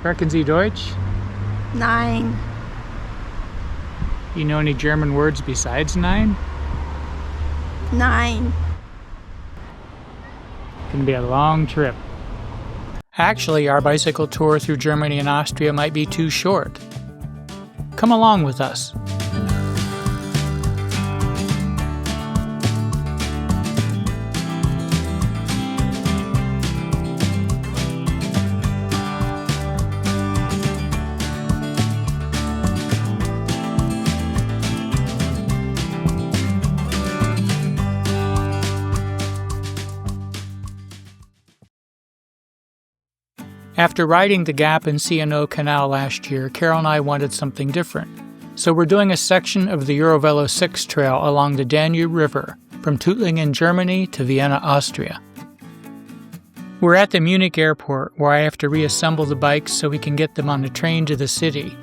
Sprechen Sie Deutsch? Nein. You know any German words besides nine? Nein. It's gonna be a long trip. Actually, our bicycle tour through Germany and Austria might be too short. Come along with us. After riding the Gap and C&O Canal last year, Carol and I wanted something different. So we're doing a section of the Eurovelo 6 trail along the Danube River, from Tuttlingen, Germany to Vienna, Austria. We're at the Munich airport, where I have to reassemble the bikes so we can get them on the train to the city.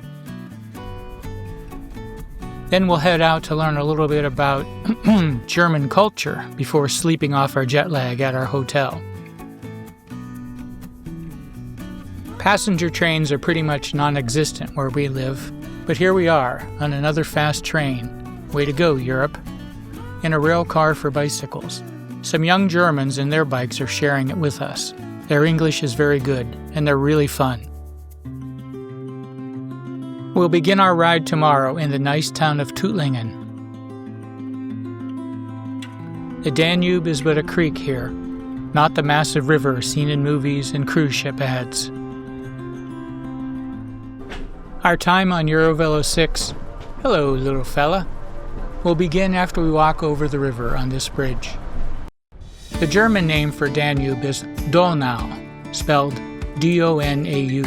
Then we'll head out to learn a little bit about German culture before sleeping off our jet lag at our hotel. Passenger trains are pretty much non-existent where we live, but here we are on another fast train. Way to go, Europe. In a rail car for bicycles. Some young Germans and their bikes are sharing it with us. Their English is very good, and they're really fun. We'll begin our ride tomorrow in the nice town of Tuttlingen. The Danube is but a creek here, not the massive river seen in movies and cruise ship ads. Our time on Eurovelo 6, hello little fella, will begin after we walk over the river on this bridge. The German name for Danube is Donau, spelled D-O-N-A-U.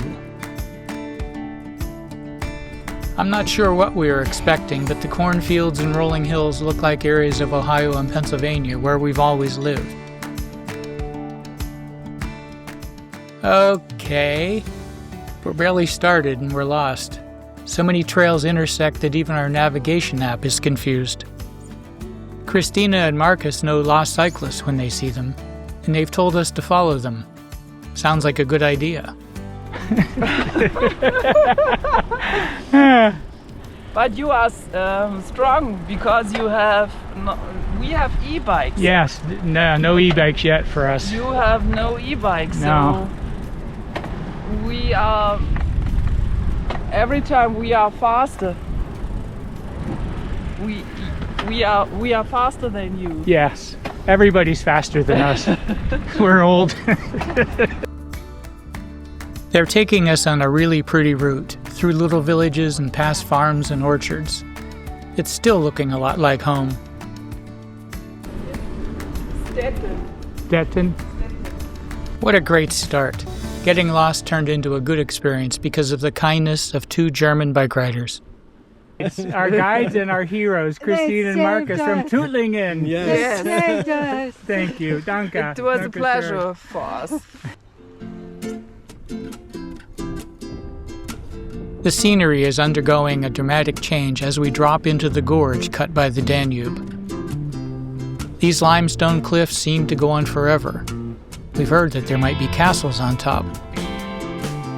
I'm not sure what we were expecting, but the cornfields and rolling hills look like areas of Ohio and Pennsylvania where we've always lived. Okay. We're barely started and we're lost. So many trails intersect that even our navigation app is confused. Christina and Marcus know lost cyclists when they see them, and they've told us to follow them. Sounds like a good idea. But you are strong because you have we have e-bikes. Yes, no e-bikes yet for us. You have no e-bikes, No. so we are, every time we are faster. We are faster than you. Yes, everybody's faster than us. We're old. They're taking us on a really pretty route, through little villages and past farms and orchards. It's still looking a lot like home. Stettin. What a great start. Getting lost turned into a good experience because of the kindness of two German bike riders. It's our guides and our heroes, Christine and Marcus from Tuttlingen. Yes. Thank you. Danke. It was a pleasure for us. The scenery is undergoing a dramatic change as we drop into the gorge cut by the Danube. These limestone cliffs seem to go on forever. We've heard that there might be castles on top.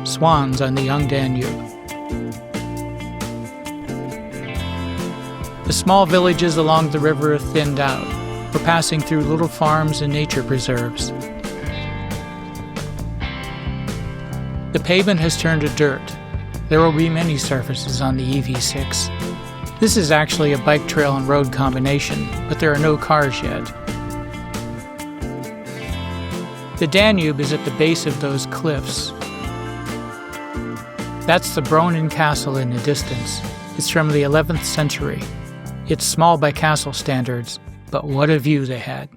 Swans on the young Danube. The small villages along the river have thinned out. We're passing through little farms and nature preserves. The pavement has turned to dirt. There will be many surfaces on the EV6. This is actually a bike trail and road combination, but there are no cars yet. The Danube is at the base of those cliffs. That's the Beuron Castle in the distance. It's from the 11th century. It's small by castle standards, but what a view they had.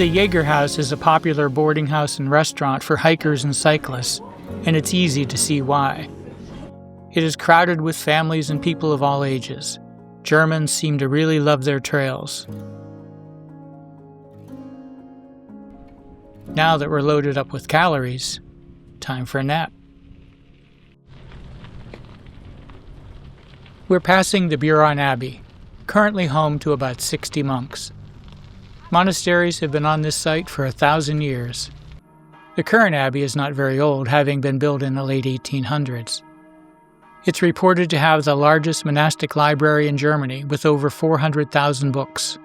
The Jägerhaus is a popular boarding house and restaurant for hikers and cyclists, and it's easy to see why. It is crowded with families and people of all ages. Germans seem to really love their trails. Now that we're loaded up with calories, time for a nap. We're passing the Beuron Abbey, currently home to about 60 monks. Monasteries have been on this site for 1,000 years. The current abbey is not very old, having been built in the late 1800s. It's reported to have the largest monastic library in Germany, with over 400,000 books.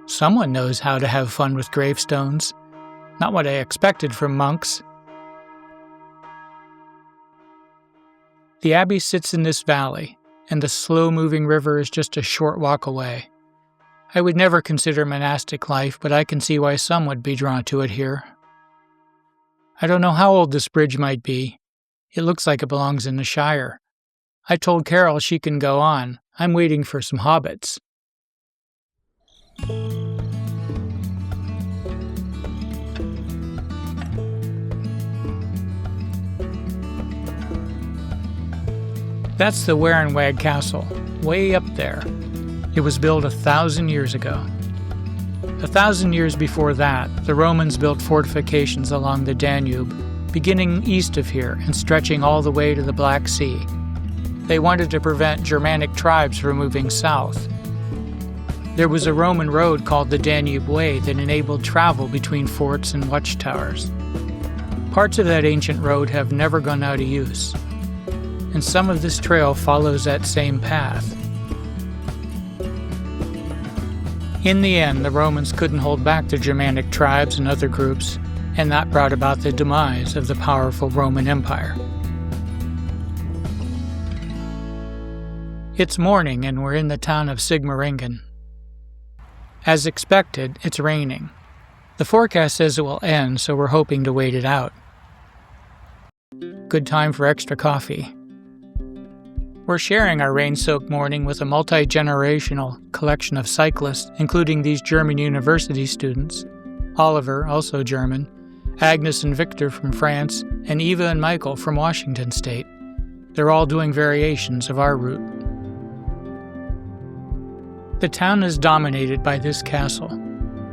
Someone knows how to have fun with gravestones. Not what I expected from monks. The abbey sits in this valley, and the slow-moving river is just a short walk away. I would never consider monastic life, but I can see why some would be drawn to it here. I don't know how old this bridge might be. It looks like it belongs in the Shire. I told Carol she can go on. I'm waiting for some hobbits. That's the Weltenburg Castle, way up there. It was built 1,000 years ago. 1,000 years before that, the Romans built fortifications along the Danube, beginning east of here and stretching all the way to the Black Sea. They wanted to prevent Germanic tribes from moving south. There was a Roman road called the Danube Way that enabled travel between forts and watchtowers. Parts of that ancient road have never gone out of use, and some of this trail follows that same path. In the end, the Romans couldn't hold back the Germanic tribes and other groups, and that brought about the demise of the powerful Roman Empire. It's morning and we're in the town of Sigmaringen. As expected, it's raining. The forecast says it will end, so we're hoping to wait it out. Good time for extra coffee. We're sharing our rain-soaked morning with a multi-generational collection of cyclists, including these German university students, Oliver, also German, Agnes and Victor from France, and Eva and Michael from Washington State. They're all doing variations of our route. The town is dominated by this castle.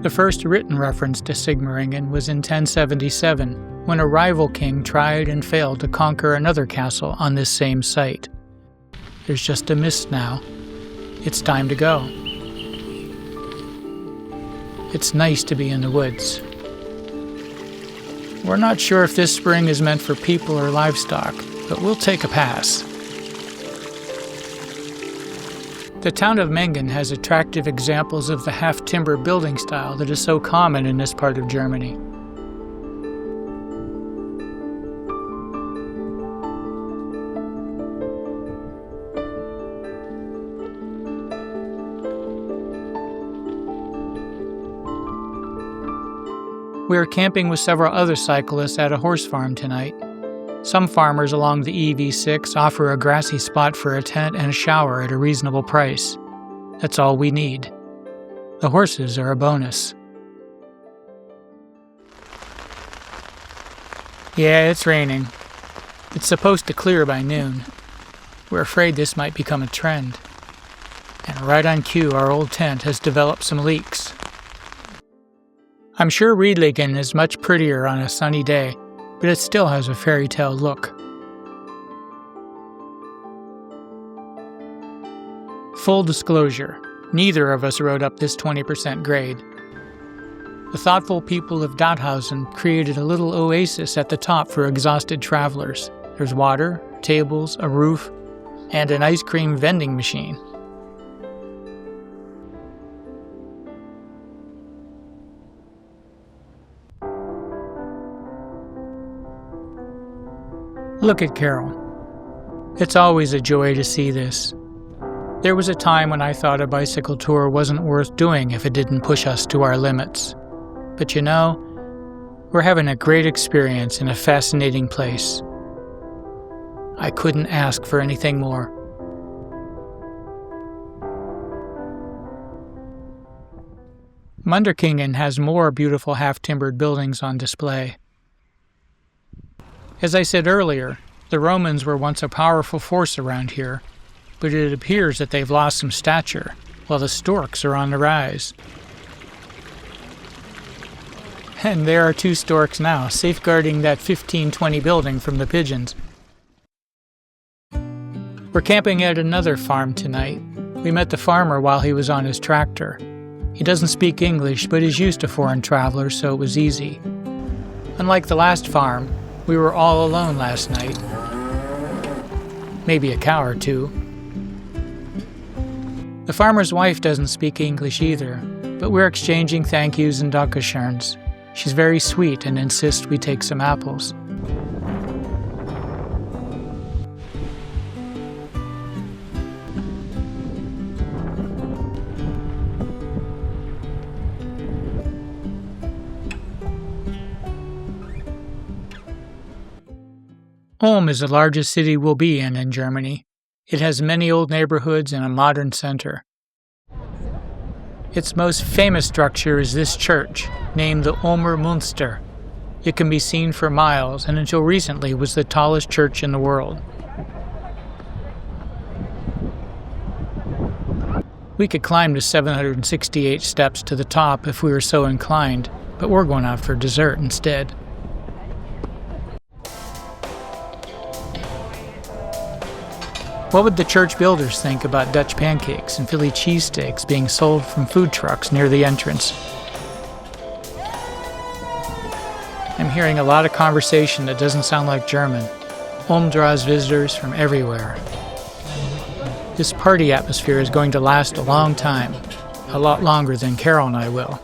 The first written reference to Sigmaringen was in 1077, when a rival king tried and failed to conquer another castle on this same site. There's just a mist now. It's time to go. It's nice to be in the woods. We're not sure if this spring is meant for people or livestock, but we'll take a pass. The town of Mengen has attractive examples of the half-timber building style that is so common in this part of Germany. We are camping with several other cyclists at a horse farm tonight. Some farmers along the EV6 offer a grassy spot for a tent and a shower at a reasonable price. That's all we need. The horses are a bonus. Yeah, it's raining. It's supposed to clear by noon. We're afraid this might become a trend. And right on cue, our old tent has developed some leaks. I'm sure Riedlingen is much prettier on a sunny day, but it still has a fairy tale look. Full disclosure, neither of us rode up this 20% grade. The thoughtful people of Dathausen created a little oasis at the top for exhausted travelers. There's water, tables, a roof, and an ice cream vending machine. Look at Carol. It's always a joy to see this. There was a time when I thought a bicycle tour wasn't worth doing if it didn't push us to our limits. But you know, we're having a great experience in a fascinating place. I couldn't ask for anything more. Munderkingen has more beautiful half-timbered buildings on display. As I said earlier, the Romans were once a powerful force around here, but it appears that they've lost some stature, while the storks are on the rise. And there are 2 storks now, safeguarding that 1520 building from the pigeons. We're camping at another farm tonight. We met the farmer while he was on his tractor. He doesn't speak English, but is used to foreign travelers, so it was easy. Unlike the last farm, we were all alone last night. Maybe a cow or 2. The farmer's wife doesn't speak English either, but we're exchanging thank yous and dankeschöns. She's very sweet and insists we take some apples. Ulm is the largest city we'll be in Germany. It has many old neighborhoods and a modern center. Its most famous structure is this church, named the Ulmer Münster. It can be seen for miles, and until recently was the tallest church in the world. We could climb the 768 steps to the top if we were so inclined, but we're going out for dessert instead. What would the church builders think about Dutch pancakes and Philly cheesesteaks being sold from food trucks near the entrance? I'm hearing a lot of conversation that doesn't sound like German. Ulm draws visitors from everywhere. This party atmosphere is going to last a long time, a lot longer than Carol and I will.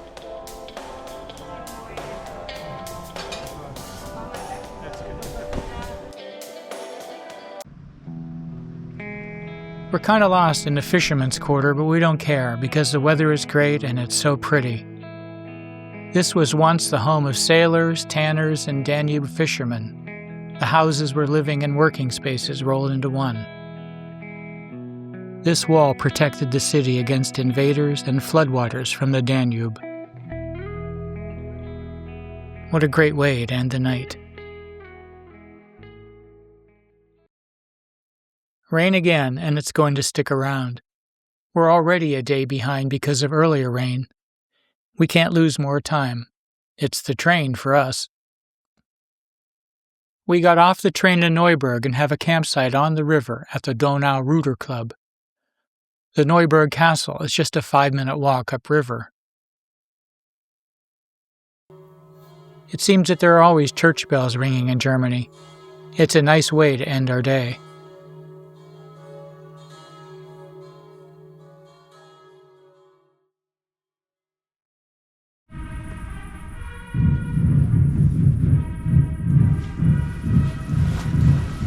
We're kind of lost in the fisherman's quarter, but we don't care because the weather is great and it's so pretty. This was once the home of sailors, tanners, and Danube fishermen. The houses were living and working spaces rolled into one. This wall protected the city against invaders and floodwaters from the Danube. What a great way to end the night. Rain again, and it's going to stick around. We're already a day behind because of earlier rain. We can't lose more time. It's the train for us. We got off the train in Neuburg and have a campsite on the river at the Donau Ruder Club. The Neuburg Castle is just a 5-minute walk upriver. It seems that there are always church bells ringing in Germany. It's a nice way to end our day.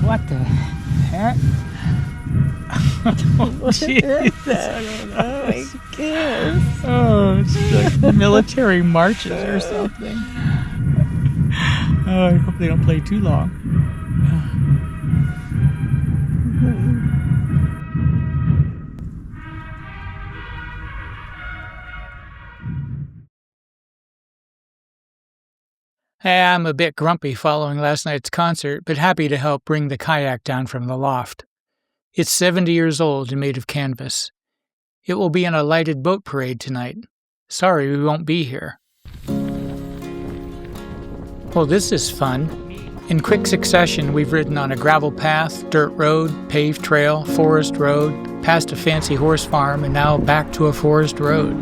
What the heck? Oh, Jesus. I don't know, I guess. Oh, it's like military marches or something. Oh, I hope they don't play too long. Hey, I'm a bit grumpy following last night's concert, but happy to help bring the kayak down from the loft. It's 70 years old and made of canvas. It will be in a lighted boat parade tonight. Sorry we won't be here. Well, this is fun. In quick succession, we've ridden on a gravel path, dirt road, paved trail, forest road, past a fancy horse farm, and now back to a forest road.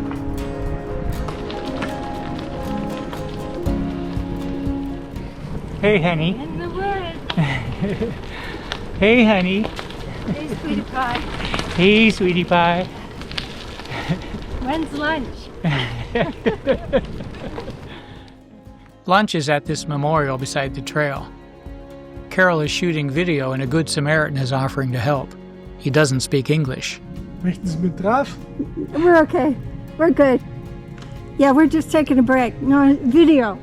Hey, honey. In the woods. Hey, honey. Hey, sweetie pie. Hey, sweetie pie. When's lunch? Lunch is at this memorial beside the trail. Carol is shooting video and a Good Samaritan is offering to help. He doesn't speak English. Möchten Sie mit drauf? We're okay. We're good. Yeah, we're just taking a break. No, video.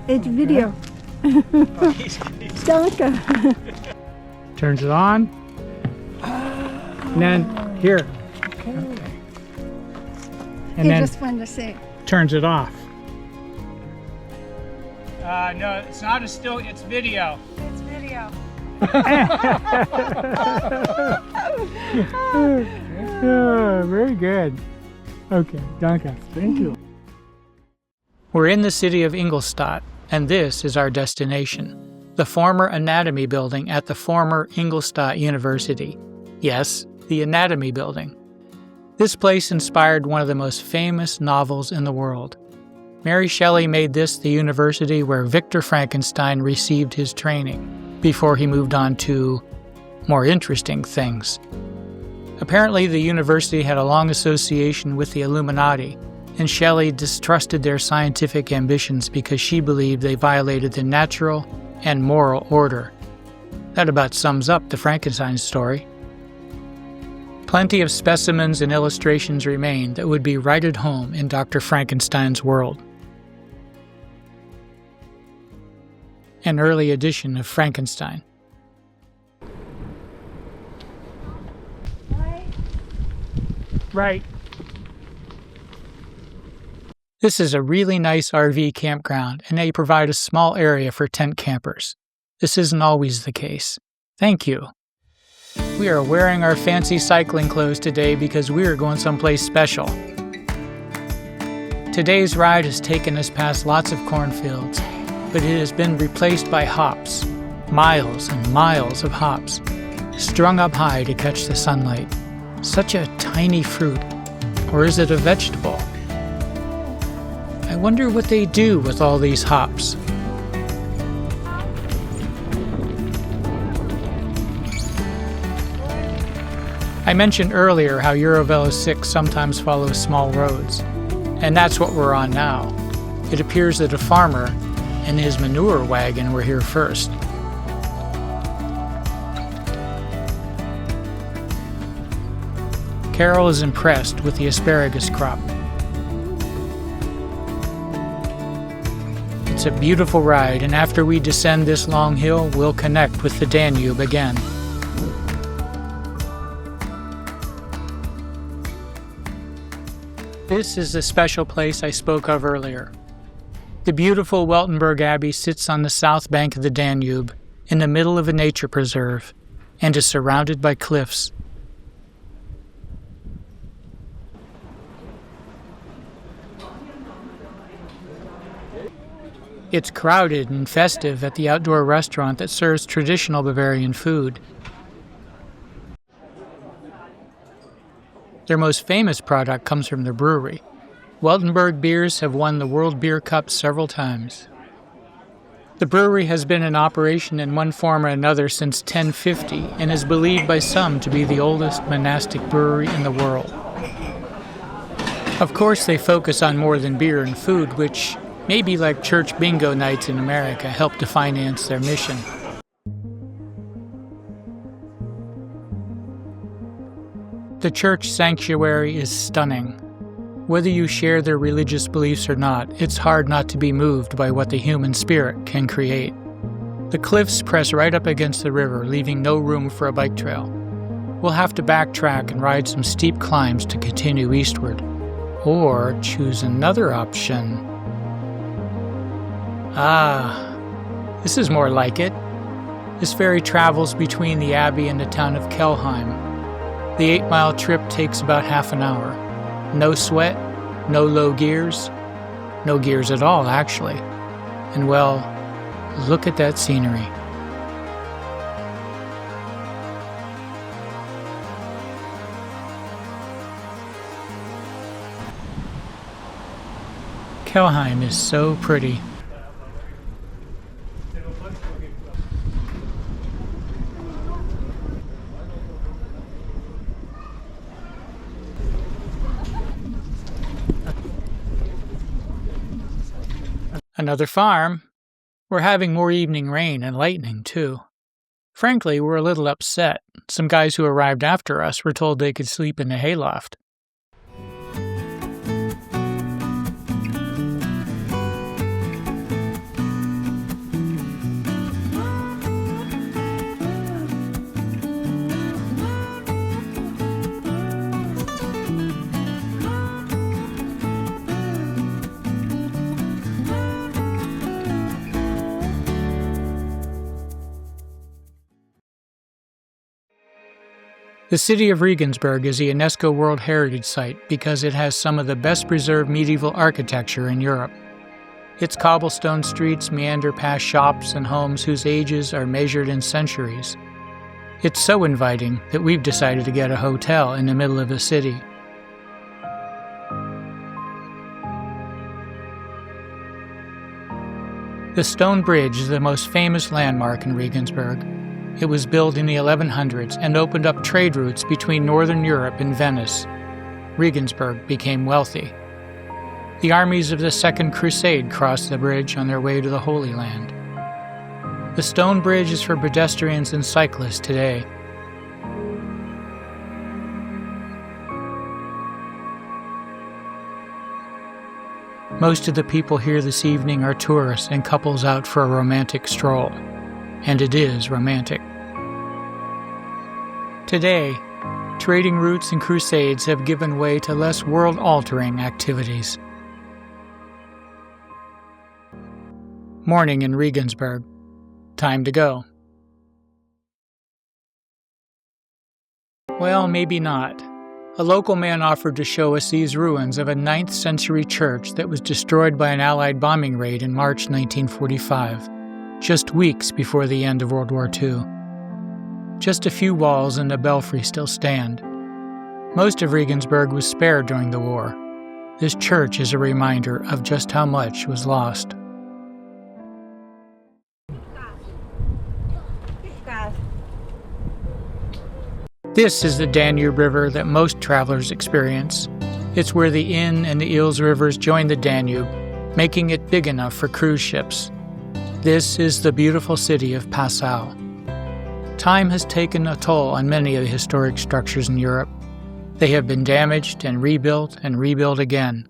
It's video. Danke. Turns it on. And then, here. Okay. And He then, just wanted to say, turns it off. No, it's not a still, it's video. It's video. Yeah, very good. Okay, danke. Thank you. We're in the city of Ingolstadt, and this is our destination, the former anatomy building at the former Ingolstadt University. Yes, the anatomy building. This place inspired one of the most famous novels in the world. Mary Shelley made this the university where Victor Frankenstein received his training before he moved on to more interesting things. Apparently, the university had a long association with the Illuminati, and Shelley distrusted their scientific ambitions because she believed they violated the natural and moral order. That about sums up the Frankenstein story. Plenty of specimens and illustrations remain that would be right at home in Dr. Frankenstein's world. An early edition of Frankenstein. Right. This is a really nice RV campground, and they provide a small area for tent campers. This isn't always the case. Thank you. We are wearing our fancy cycling clothes today because we are going someplace special. Today's ride has taken us past lots of cornfields, but it has been replaced by hops. Miles and miles of hops, strung up high to catch the sunlight. Such a tiny fruit. Or is it a vegetable? I wonder what they do with all these hops. I mentioned earlier how Eurovelo 6 sometimes follows small roads, and that's what we're on now. It appears that a farmer and his manure wagon were here first. Carol is impressed with the asparagus crop. It's a beautiful ride, and after we descend this long hill, we'll connect with the Danube again. This is the special place I spoke of earlier. The beautiful Weltenburg Abbey sits on the south bank of the Danube, in the middle of a nature preserve, and is surrounded by cliffs. It's crowded and festive at the outdoor restaurant that serves traditional Bavarian food. Their most famous product comes from the brewery. Weltenburg beers have won the World Beer Cup several times. The brewery has been in operation in one form or another since 1050 and is believed by some to be the oldest monastic brewery in the world. Of course, they focus on more than beer and food, which, maybe like church bingo nights in America, help to finance their mission. The church sanctuary is stunning. Whether you share their religious beliefs or not, it's hard not to be moved by what the human spirit can create. The cliffs press right up against the river, leaving no room for a bike trail. We'll have to backtrack and ride some steep climbs to continue eastward. Or choose another option. This is more like it. This ferry travels between the Abbey and the town of Kelheim. The 8-mile trip takes about half an hour. No sweat, no low gears. No gears at all, actually. And well, look at that scenery. Kelheim is so pretty. Another farm. We're having more evening rain and lightning, too. Frankly, we're a little upset. Some guys who arrived after us were told they could sleep in the hayloft. The city of Regensburg is a UNESCO World Heritage Site because it has some of the best preserved medieval architecture in Europe. Its cobblestone streets meander past shops and homes whose ages are measured in centuries. It's so inviting that we've decided to get a hotel in the middle of the city. The Stone Bridge is the most famous landmark in Regensburg. It was built in the 1100s and opened up trade routes between northern Europe and Venice. Regensburg became wealthy. The armies of the Second Crusade crossed the bridge on their way to the Holy Land. The stone bridge is for pedestrians and cyclists today. Most of the people here this evening are tourists and couples out for a romantic stroll. And it is romantic. Today, trading routes and crusades have given way to less world-altering activities. Morning in Regensburg. Time to go. Well, maybe not. A local man offered to show us these ruins of a 9th century church that was destroyed by an Allied bombing raid in March 1945, just weeks before the end of World War II. Just a few walls and a belfry still stand. Most of Regensburg was spared during the war. This church is a reminder of just how much was lost. This is the Danube River that most travelers experience. It's where the Inn and the Ilz rivers join the Danube, making it big enough for cruise ships. This is the beautiful city of Passau. Time has taken a toll on many of the historic structures in Europe. They have been damaged and rebuilt again.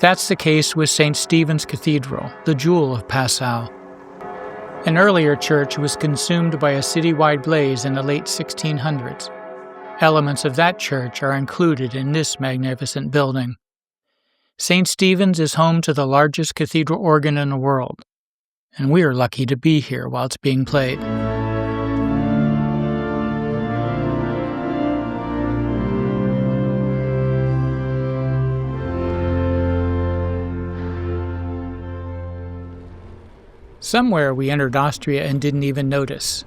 That's the case with St. Stephen's Cathedral, the jewel of Passau. An earlier church was consumed by a citywide blaze in the late 1600s. Elements of that church are included in this magnificent building. St. Stephen's is home to the largest cathedral organ in the world, and we are lucky to be here while it's being played. Somewhere we entered Austria and didn't even notice.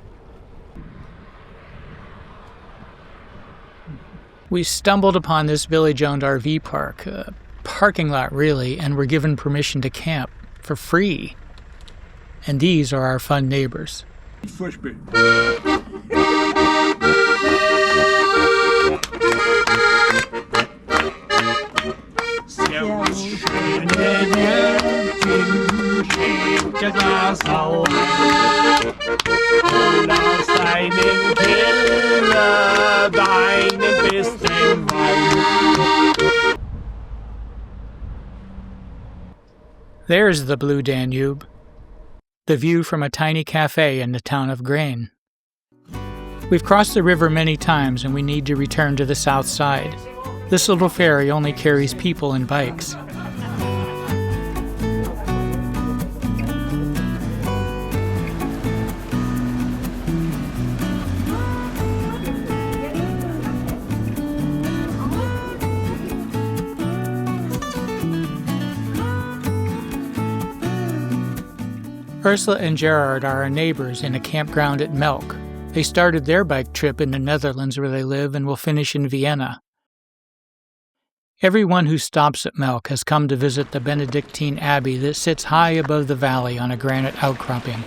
We stumbled upon this village-owned RV park, a parking lot really, and were given permission to camp for free. And these are our fun neighbors. There's the blue Danube, the view from a tiny cafe in the town of Grain. We've crossed the river many times and we need to return to the south side. This little ferry only carries people and bikes. Ursula and Gerard are our neighbors in a campground at Melk. They started their bike trip in the Netherlands where they live and will finish in Vienna. Everyone who stops at Melk has come to visit the Benedictine Abbey that sits high above the valley on a granite outcropping.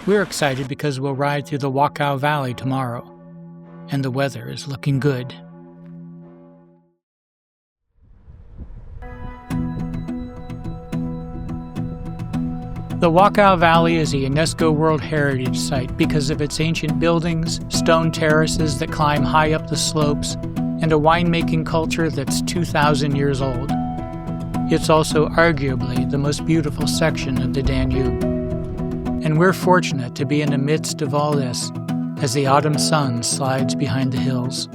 We're excited because we'll ride through the Wachau Valley tomorrow, and the weather is looking good. The Wachau Valley is a UNESCO World Heritage Site because of its ancient buildings, stone terraces that climb high up the slopes, and a winemaking culture that's 2,000 years old. It's also arguably the most beautiful section of the Danube. And we're fortunate to be in the midst of all this as the autumn sun slides behind the hills.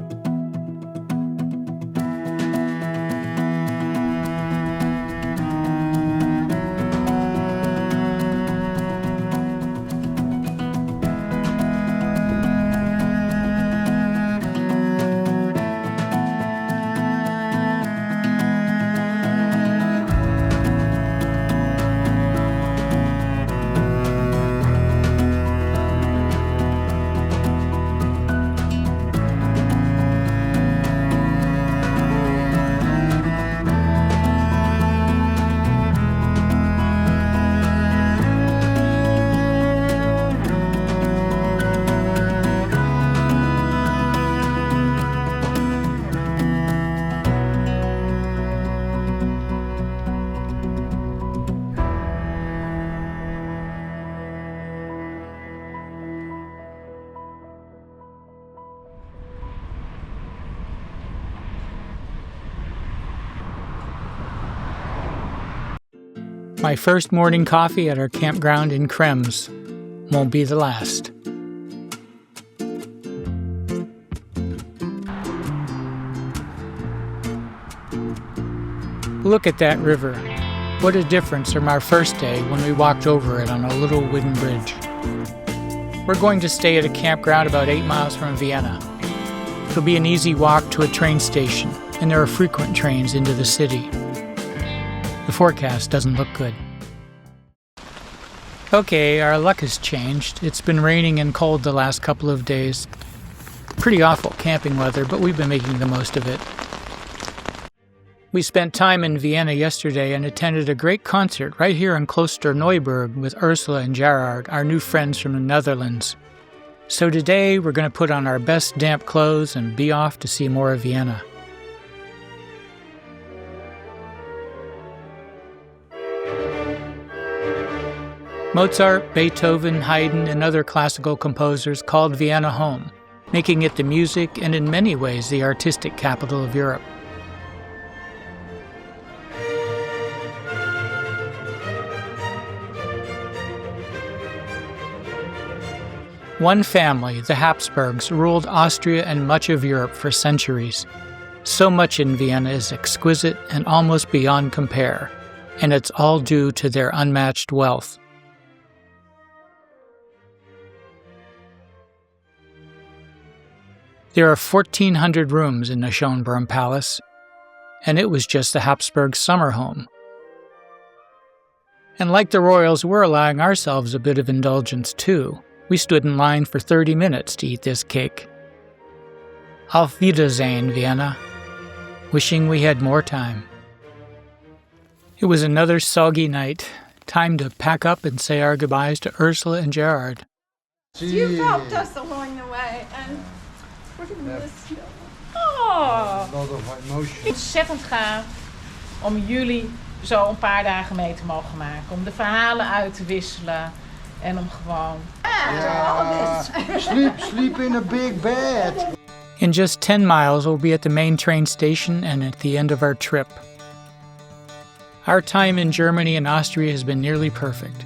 My first morning coffee at our campground in Krems won't be the last. Look at that river. What a difference from our first day when we walked over it on a little wooden bridge. We're going to stay at a campground about 8 miles from Vienna. It'll be an easy walk to a train station, and there are frequent trains into the city. The forecast doesn't look good. Okay, our luck has changed. It's been raining and cold the last couple of days. Pretty awful camping weather, but we've been making the most of it. We spent time in Vienna yesterday and attended a great concert right here in Klosterneuburg with Ursula and Gerard, our new friends from the Netherlands. So today we're going to put on our best damp clothes and be off to see more of Vienna. Mozart, Beethoven, Haydn, and other classical composers called Vienna home, making it the music and in many ways the artistic capital of Europe. One family, the Habsburgs, ruled Austria and much of Europe for centuries. So much in Vienna is exquisite and almost beyond compare, and it's all due to their unmatched wealth. There are 1,400 rooms in the Schönbrunn Palace, and it was just the Habsburg summer home. And like the royals, we're allowing ourselves a bit of indulgence too. We stood in line for 30 minutes to eat this cake. Auf Wiedersehen, Vienna. Wishing we had more time. It was another soggy night. Time to pack up and say our goodbyes to Ursula and Gerard. You've helped us along the way, and we're going to miss you. Oh, A lot of emotion. ontzettend gaaf om jullie zo een paar dagen mee te mogen maken. Om de verhalen uit te wisselen en om gewoon... Sleep in a big bed. In just 10 miles, we'll be at the main train station and at the end of our trip. Our time in Germany and Austria has been nearly perfect.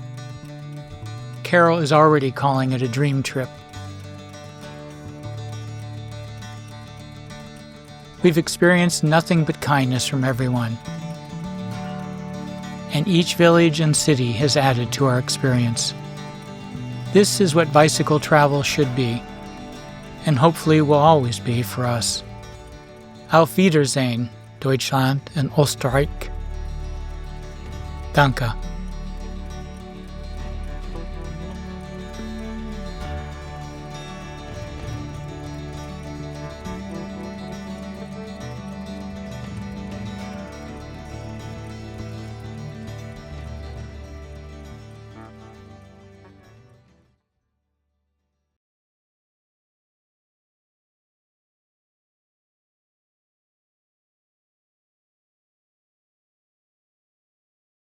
Carol is already calling it a dream trip. We've experienced nothing but kindness from everyone. And each village and city has added to our experience. This is what bicycle travel should be, and hopefully will always be for us. Auf Wiedersehen, Deutschland and Österreich. Danke.